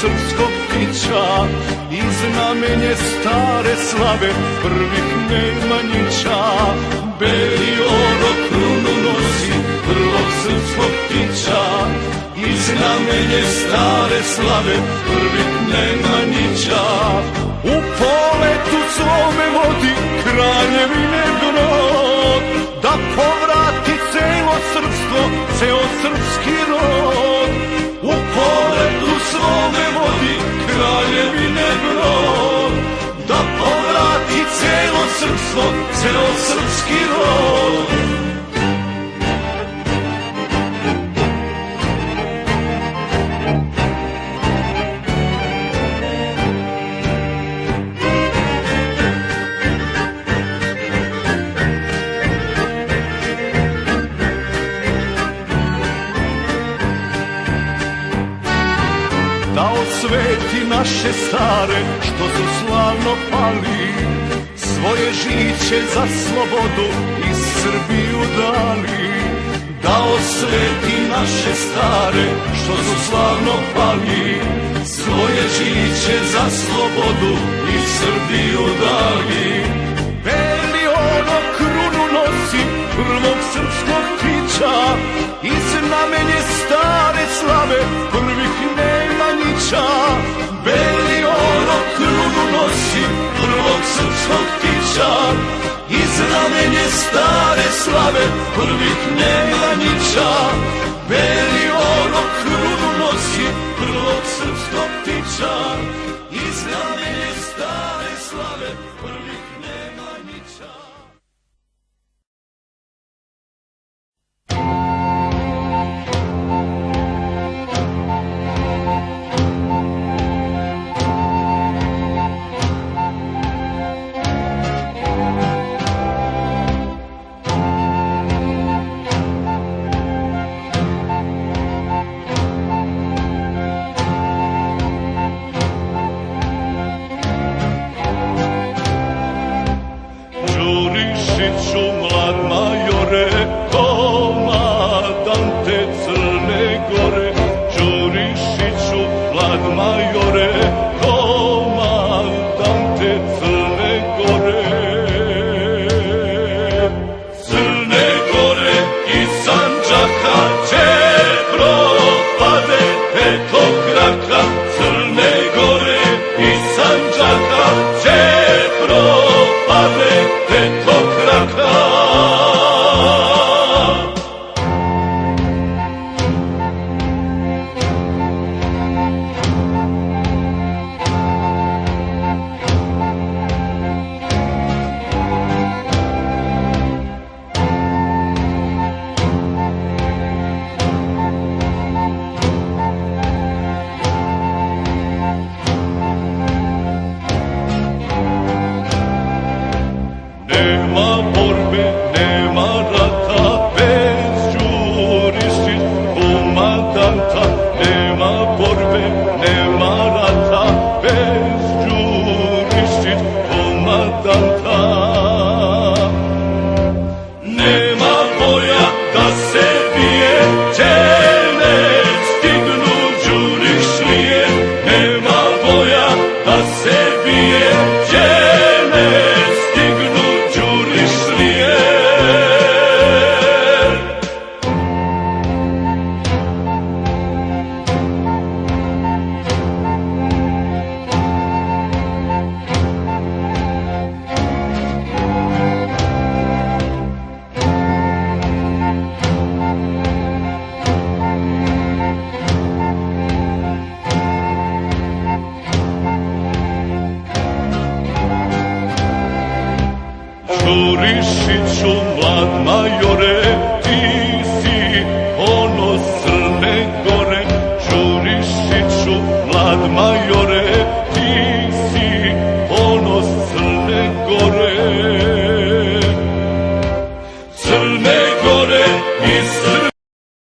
srpskog ptića i znamenje stare slave prvih Nemanjića. Beli orao krunu nosi prvog srpskog ptića i znamenje stare slave prvih Nemanjića. U poletu svome vodi kraljevine brod, da povrati celo srpstvo, ceo srpski rod. U poletu svome vodi kraljevine brod, da povrati celo srpstvo, ceo srpski rod. Da osveti naše stare što su slavno pali, svoje žiće za slobodu i Srbiju dali. Da osveti naše stare što su slavno pali, svoje žiće za slobodu i Srbiju dali. Beli orao krunu nosi prvog srpskog ptića i znamenje stare slave prvih Nemanjića. Beli orao krunu nosi prvog srpskog ptića i znamenje stare slave prvih Nemanjića. Beli orao krunu nosi prvog srpskog ptića i znamenje stare slave prvih Nemanjića. Mlad majore, komadante Crne Gore. Đurišiću, mlad majore, komadante Crne Gore. Crne Gore i Sandžaka će propade petokraka. Crne Gore i Sandžaka će propade petokraka. Đurišiću, mlad majore, ti si ponos Crne Gore. Đurišiću, mlad majore, ti si ponos Crne Gore. Crne Gore i Srbije